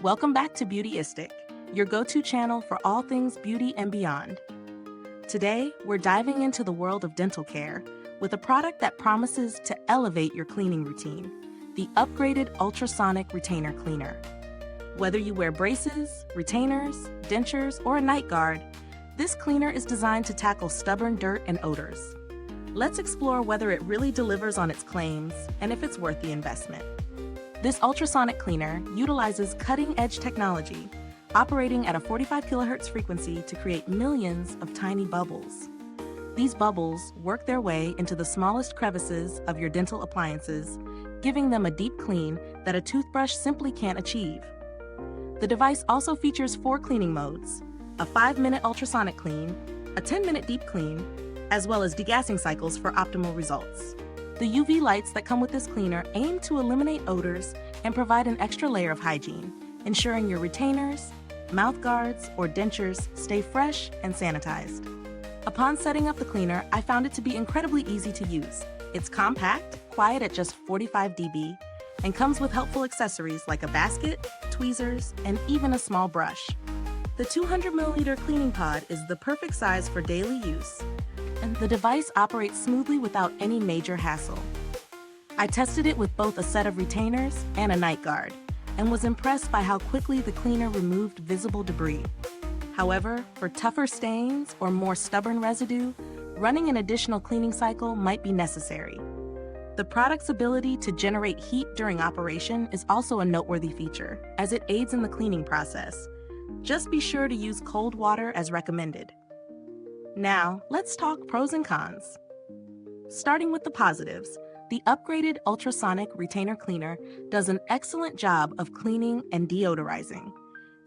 Welcome back to Beautyistic, your go-to channel for all things beauty and beyond. Today, we're diving into the world of dental care with a product that promises to elevate your cleaning routine, the Upgraded Ultrasonic Retainer Cleaner. Whether you wear braces, retainers, dentures, or a night guard, this cleaner is designed to tackle stubborn dirt and odors. Let's explore whether it really delivers on its claims and if it's worth the investment. This ultrasonic cleaner utilizes cutting-edge technology, operating at a 45 kHz frequency to create millions of tiny bubbles. These bubbles work their way into the smallest crevices of your dental appliances, giving them a deep clean that a toothbrush simply can't achieve. The device also features 4 cleaning modes: a 5-minute ultrasonic clean, a 10-minute deep clean, as well as degassing cycles for optimal results. The UV lights that come with this cleaner aim to eliminate odors and provide an extra layer of hygiene, ensuring your retainers, mouth guards, or dentures stay fresh and sanitized. Upon setting up the cleaner, I found it to be incredibly easy to use. It's compact, quiet at just 45 dB, and comes with helpful accessories like a basket, tweezers, and even a small brush. The 200ml cleaning pod is the perfect size for daily use, and the device operates smoothly without any major hassle. I tested it with both a set of retainers and a night guard, and was impressed by how quickly the cleaner removed visible debris. However, for tougher stains or more stubborn residue, running an additional cleaning cycle might be necessary. The product's ability to generate heat during operation is also a noteworthy feature, as it aids in the cleaning process. Just be sure to use cold water as recommended. Now, let's talk pros and cons. Starting with the positives, the Upgraded Ultrasonic Retainer Cleaner does an excellent job of cleaning and deodorizing.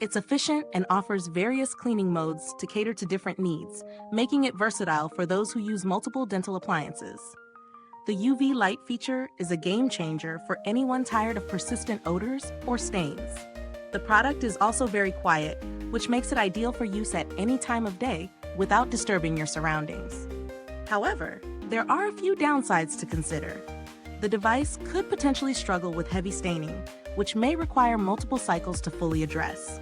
It's efficient and offers various cleaning modes to cater to different needs, making it versatile for those who use multiple dental appliances. The UV light feature is a game changer for anyone tired of persistent odors or stains. The product is also very quiet, which makes it ideal for use at any time of day without disturbing your surroundings. However, there are a few downsides to consider. The device could potentially struggle with heavy staining, which may require multiple cycles to fully address.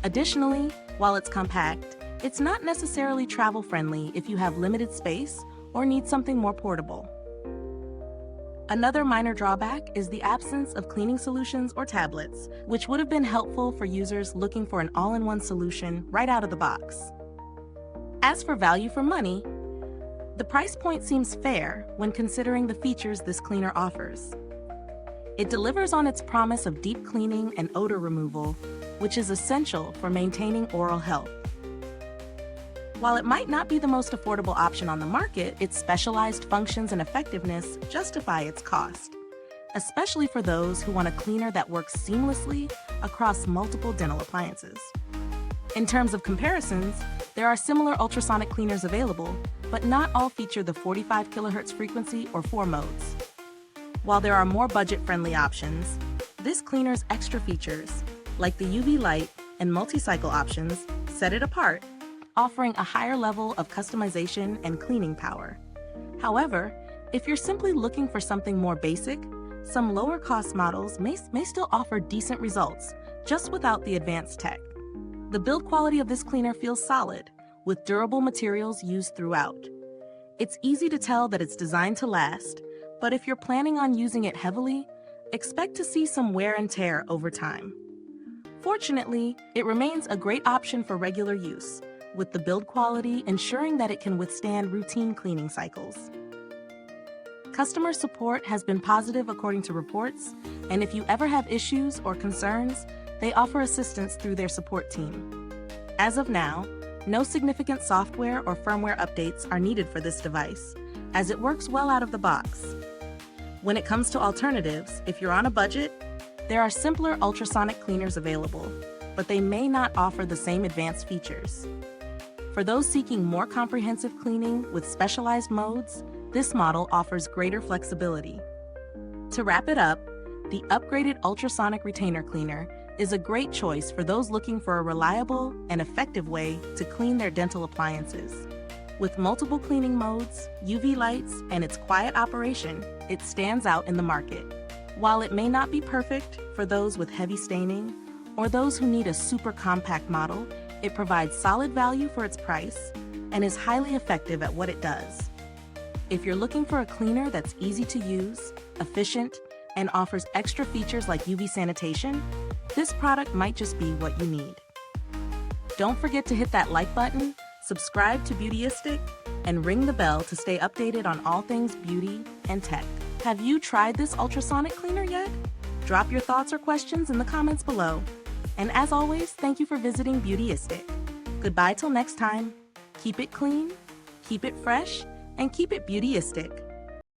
Additionally, while it's compact, it's not necessarily travel-friendly if you have limited space or need something more portable. Another minor drawback is the absence of cleaning solutions or tablets, which would have been helpful for users looking for an all-in-one solution right out of the box. As for value for money, the price point seems fair when considering the features this cleaner offers. It delivers on its promise of deep cleaning and odor removal, which is essential for maintaining oral health. While it might not be the most affordable option on the market, its specialized functions and effectiveness justify its cost, especially for those who want a cleaner that works seamlessly across multiple dental appliances. In terms of comparisons, there are similar ultrasonic cleaners available, but not all feature the 45 kHz frequency or 4 modes. While there are more budget-friendly options, this cleaner's extra features, like the UV light and multi-cycle options, set it apart, offering a higher level of customization and cleaning power. However, if you're simply looking for something more basic, some lower-cost models may still offer decent results, just without the advanced tech. The build quality of this cleaner feels solid, with durable materials used throughout. It's easy to tell that it's designed to last, but if you're planning on using it heavily, expect to see some wear and tear over time. Fortunately, it remains a great option for regular use, with the build quality ensuring that it can withstand routine cleaning cycles. Customer support has been positive according to reports, and if you ever have issues or concerns, they offer assistance through their support team. As of now, no significant software or firmware updates are needed for this device, as it works well out of the box. When it comes to alternatives, if you're on a budget, there are simpler ultrasonic cleaners available, but they may not offer the same advanced features. For those seeking more comprehensive cleaning with specialized modes, this model offers greater flexibility. To wrap it up, the Upgraded Ultrasonic Retainer Cleaner is a great choice for those looking for a reliable and effective way to clean their dental appliances. With multiple cleaning modes, UV lights, and its quiet operation, it stands out in the market. While it may not be perfect for those with heavy staining or those who need a super compact model, it provides solid value for its price and is highly effective at what it does. If you're looking for a cleaner that's easy to use, efficient, and offers extra features like UV sanitation, this product might just be what you need. Don't forget to hit that like button, subscribe to Beautyistic, and ring the bell to stay updated on all things beauty and tech. Have you tried this ultrasonic cleaner yet? Drop your thoughts or questions in the comments below. And as always, thank you for visiting Beautyistic. Goodbye till next time. Keep it clean, keep it fresh, and keep it Beautyistic.